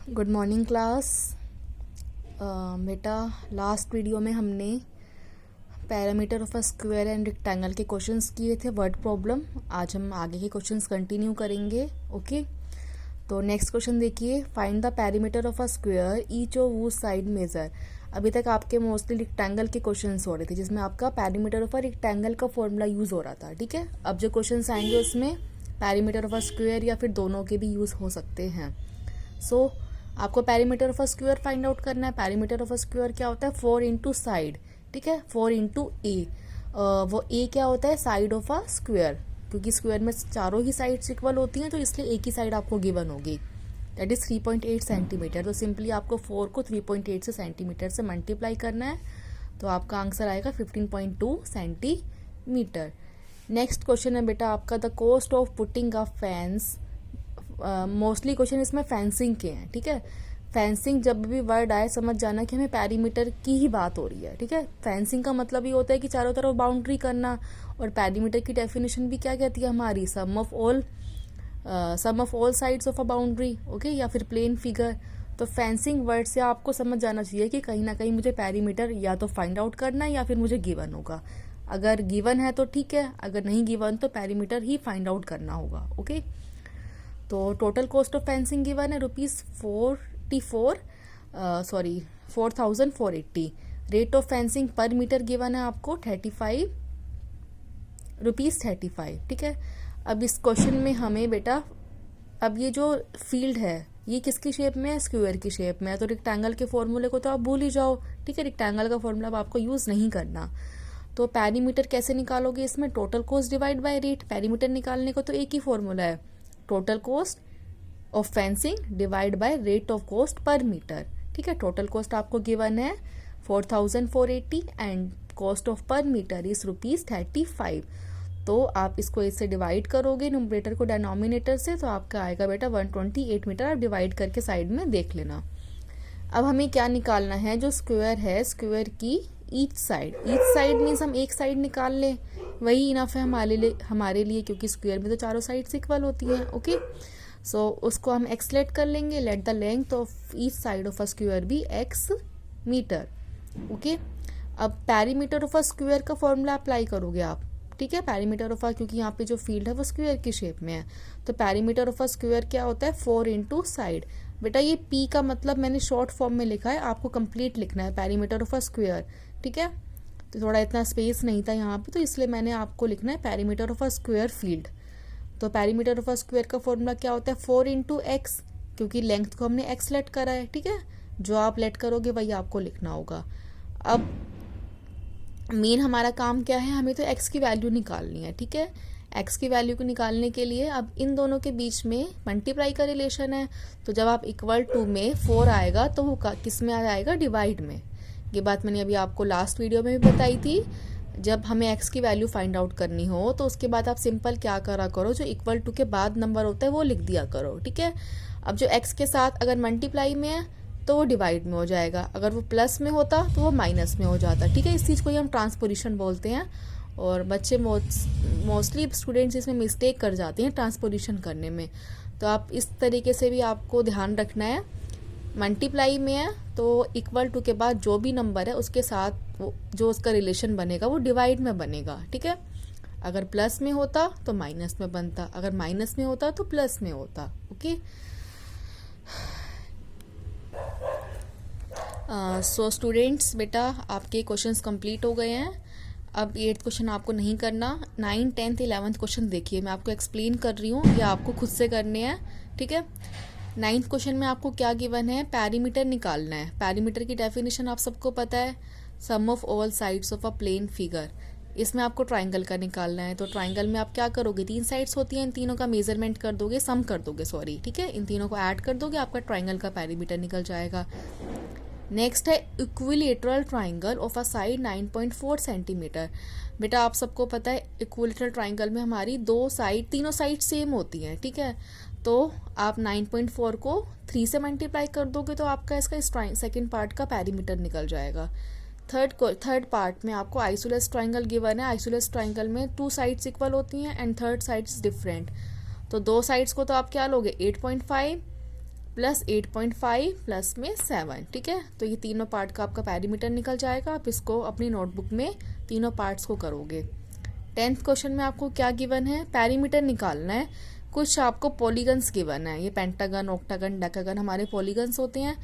Good morning class. बेटा, last video में हमने parameter of a square and rectangle के क्वेश्चंस किए थे, वर्ड प्रॉब्लम। आज हम आगे के क्वेश्चंस कंटिन्यू करेंगे। ओके, तो नेक्स्ट क्वेश्चन देखिए, find the parameter of a square each of whose side measure. अभी तक आपके मोस्टली रेक्टेंगल के क्वेश्चंस हो रहे थे जिसमें आपका पैरामीटर ऑफ अ रेक्टेंगल का फॉर्मूला यूज़ हो रहा था। ठीक है, अब जो क्वेश्चंस आएंगे उसमें पैरामीटर ऑफ अ स्क्वायर या फिर दोनों के भी यूज़ हो सकते हैं। सो आपको perimeter of a square find out करना है। पैरीमीटर ऑफ अ स्क्वायर क्या होता है? 4 इंटू साइड। ठीक है, 4 इंटू ए। वो ए क्या होता है? साइड ऑफ अ स्क्वायर, क्योंकि स्क्वायर में चारों ही साइड्स इक्वल होती हैं तो इसलिए एक ही साइड आपको गिवन होगी, दैट इज 3.8 सेंटीमीटर। तो सिंपली आपको 4 को 3.8 से सेंटीमीटर से मल्टीप्लाई करना है, तो आपका आंसर आएगा 15.2 सेंटीमीटर। नेक्स्ट क्वेश्चन है बेटा आपका, the cost of putting a fence. Mostly question इसमें फेंसिंग के हैं। ठीक है, फेंसिंग जब भी वर्ड आए समझ जाना कि हमें पैरीमीटर की ही बात हो रही है। ठीक है, फेंसिंग का मतलब ये होता है कि चारों तरफ बाउंड्री करना, और पैरीमीटर की डेफिनेशन भी क्या कहती है हमारी? Sum of all sides of a boundary. Okay, या फिर प्लेन फिगर। तो फेंसिंग वर्ड से आपको समझ जाना चाहिए कि कहीं ना कहीं मुझे पैरीमीटर या तो फाइंड आउट करना है या फिर मुझे गिवन होगा। अगर गिवन है तो ठीक है, अगर नहीं गिवन तो पैरीमीटर ही फाइंड आउट करना होगा। ओके, तो total cost of fencing given है ₹4,480। रेट ऑफ फेंसिंग पर मीटर गिवन है आपको ₹35। ठीक है, अब इस क्वेश्चन में हमें बेटा, अब ये जो फील्ड है ये किसकी शेप में है? स्क्वायर की शेप में है। तो रेक्टेंगल के फॉर्मूले को तो आप भूल ही जाओ। ठीक है, रेक्टेंगल का फॉर्मूला अब आपको यूज नहीं करना। तो पैरीमीटर कैसे निकालोगे? इसमें total cost divide by rate. Perimeter निकालने को तो एक ही फॉर्मूला है, total cost of fencing divide by rate of cost per metre. ठीक है, टोटल कॉस्ट आपको गिवन है 4,480 and cost of per metre is ₹35। तो आप इसको इससे डिवाइड करोगे न्यूमरेटर को डिनोमिनेटर से, तो आपका आएगा बेटा 128 मीटर। आप डिवाइड करके साइड में देख लेना। अब हमें क्या निकालना है? जो स्क्वायर है, स्क्वायर की ईच साइड मीन्स हम एक साइड निकाल लें, वही इनफ है हमारे लिए क्योंकि स्क्वायर में तो चारों साइड्स इक्वल होती हैं। ओके, सो उसको हम एक्स लेट कर लेंगे। Let the length of each side of a square be x metre. Okay, अब पैरीमीटर ऑफ अ स्क्वायर का फॉर्मूला अप्लाई करोगे आप। ठीक है, पैरीमीटर ऑफ अ, क्योंकि यहाँ पे जो फील्ड है वो स्क्वायर की शेप में है, तो पैरीमीटर ऑफ अ स्क्वायर क्या होता है? 4 इंटू साइड। बेटा ये पी का मतलब मैंने शॉर्ट फॉर्म में लिखा है, आपको कंप्लीट लिखना है पैरीमीटर ऑफ अ स्क्वायर। ठीक है, तो थोड़ा इतना स्पेस नहीं था यहाँ पे, तो इसलिए मैंने आपको लिखना है perimeter of a square field. तो पैरीमीटर ऑफ अ स्क्वायर का फॉर्मूला क्या होता है? 4 इंटू एक्स, क्योंकि लेंथ को हमने एक्स लेट करा है। ठीक है, जो आप लेट करोगे वही आपको लिखना होगा। अब मेन हमारा काम क्या है? हमें तो एक्स की वैल्यू निकालनी है। ठीक है, एक्स की वैल्यू को निकालने के लिए अब इन दोनों के बीच में मल्टीप्लाई का रिलेशन है, तो जब आप इक्वल टू में 4 आएगा तो वो किस में आ जाएगा? डिवाइड में। ये बात मैंने अभी आपको लास्ट वीडियो में भी बताई थी। जब हमें x की वैल्यू फाइंड आउट करनी हो तो उसके बाद आप सिंपल क्या करा करो, जो इक्वल टू के बाद नंबर होता है वो लिख दिया करो। ठीक है, अब जो x के साथ अगर मल्टीप्लाई में है तो वो डिवाइड में हो जाएगा, अगर वो प्लस में होता तो वो माइनस में हो जाता। ठीक है, इस चीज़ को ही हम ट्रांसपोजिशन बोलते हैं, और बच्चे मोस्टली स्टूडेंट्स इसमें मिस्टेक कर जाते हैं ट्रांसपोजिशन करने में। तो आप इस तरीके से भी आपको ध्यान रखना है। मल्टीप्लाई में है तो इक्वल टू के बाद जो भी नंबर है उसके साथ जो उसका रिलेशन बनेगा वो डिवाइड में बनेगा। ठीक है, अगर प्लस में होता तो माइनस में बनता, अगर माइनस में होता तो प्लस में होता। ओके, सो स्टूडेंट्स, बेटा आपके क्वेश्चंस कंप्लीट हो गए हैं। अब 8th क्वेश्चन आपको नहीं करना, 9th, 10th, 11th क्वेश्चन देखिए, मैं आपको एक्सप्लेन कर रही हूँ, ये आपको खुद से करने हैं। ठीक है, 9th क्वेश्चन में आपको क्या गिवन है? पैरीमीटर निकालना है। पैरीमीटर की डेफिनेशन आप सबको पता है, sum of all sides of a plane figure. इसमें आपको ट्राइंगल का निकालना है, तो ट्राइंगल में आप क्या करोगे? 3 साइड्स होती हैं, इन तीनों का मेजरमेंट कर दोगे, सम कर दोगे, सॉरी। ठीक है, इन तीनों को ऐड कर दोगे, आपका ट्राइंगल का पैरीमीटर निकल जाएगा। नेक्स्ट है equilateral triangle of a side 9.4 centimetre. बेटा आप सबको पता है इक्विलेटरल ट्राइंगल में हमारी तीनों साइड सेम होती हैं। ठीक है, तो आप 9.4 को 3 से मल्टीप्लाई कर दोगे तो आपका इसका सेकेंड पार्ट का पैरीमीटर निकल जाएगा। थर्ड पार्ट में आपको आइसोलेस ट्राइंगल गिवन है। आइसोलेस ट्राइंगल में 2 साइड्स इक्वल होती हैं एंड थर्ड साइड्स डिफरेंट। तो 2 साइड्स को तो आप क्या लोगे? 8.5 प्लस 8.5 प्लस में 7, ठीक है। तो ये तीनों पार्ट का आपका पेरीमीटर निकल जाएगा। आप इसको अपनी नोटबुक में तीनों पार्ट्स को करोगे। 10th क्वेश्चन में आपको क्या गिवन है, पेरीमीटर निकालना है। कुछ आपको पॉलीगन्स गिवन है, ये पेंटागन, ऑक्टागन, डेकागन हमारे पॉलीगन्स होते हैं।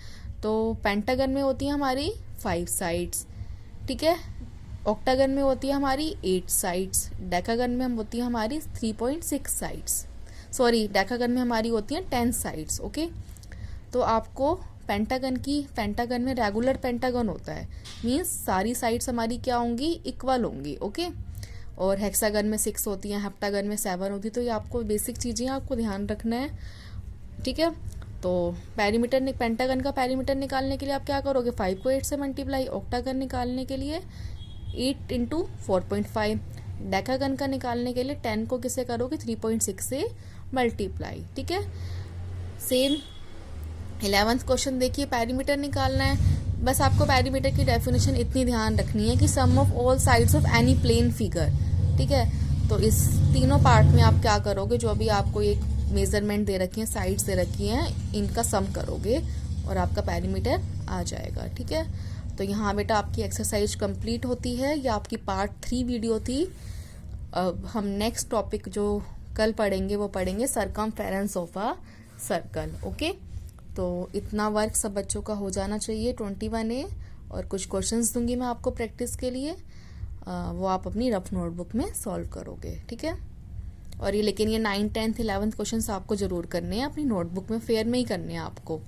तो पेंटागन में होती है हमारी 5 साइड्स, ठीक है। ऑक्टागन में होती है हमारी 8 साइड्स, डेकागन में हम होती है हमारी 3.6 साइड्स, सॉरी डेकागन में हमारी होती हैं 10 साइड्स, ओके। तो आपको पेंटागन में रेगुलर पेंटागन होता है, मीन्स सारी साइड्स हमारी क्या होंगी, इक्वल होंगी, ओके। और हेक्सागन में 6 होती हैं, हेप्टागन में 7 होती है। तो ये आपको बेसिक चीज़ें आपको ध्यान रखना है, ठीक है। तो पेंटागन का पेरीमीटर निकालने के लिए आप क्या करोगे, 5 को 8 से मल्टीप्लाई। ऑक्टागन निकालने के लिए 8 इंटू 4.5। डेकागन का निकालने के लिए 10 को किससे करोगे, 3.6 से मल्टीप्लाई, ठीक है। सेम 11th क्वेश्चन देखिए, पेरीमीटर निकालना है। बस आपको पेरीमीटर की डेफिनेशन इतनी ध्यान रखनी है कि sum of all sides of any plane figure, ठीक है। तो इस तीनों पार्ट में आप क्या करोगे, जो अभी आपको एक मेजरमेंट दे रखी है, साइड्स दे रखी हैं, इनका सम करोगे और आपका पेरीमीटर आ जाएगा, ठीक है। तो यहाँ बेटा आपकी एक्सरसाइज कंप्लीट होती है। ये आपकी पार्ट 3 वीडियो थी। अब हम नेक्स्ट टॉपिक जो कल पढ़ेंगे वो पढ़ेंगे circumference of a circle, okay. तो इतना वर्क सब बच्चों का हो जाना चाहिए 21A, और कुछ क्वेश्चंस दूंगी मैं आपको प्रैक्टिस के लिए, वो आप अपनी रफ नोटबुक में सॉल्व करोगे, ठीक है। और ये लेकिन ये 9, 10th, 11th क्वेश्चंस आपको जरूर करने हैं, अपनी नोटबुक में फेयर में ही करने हैं आपको।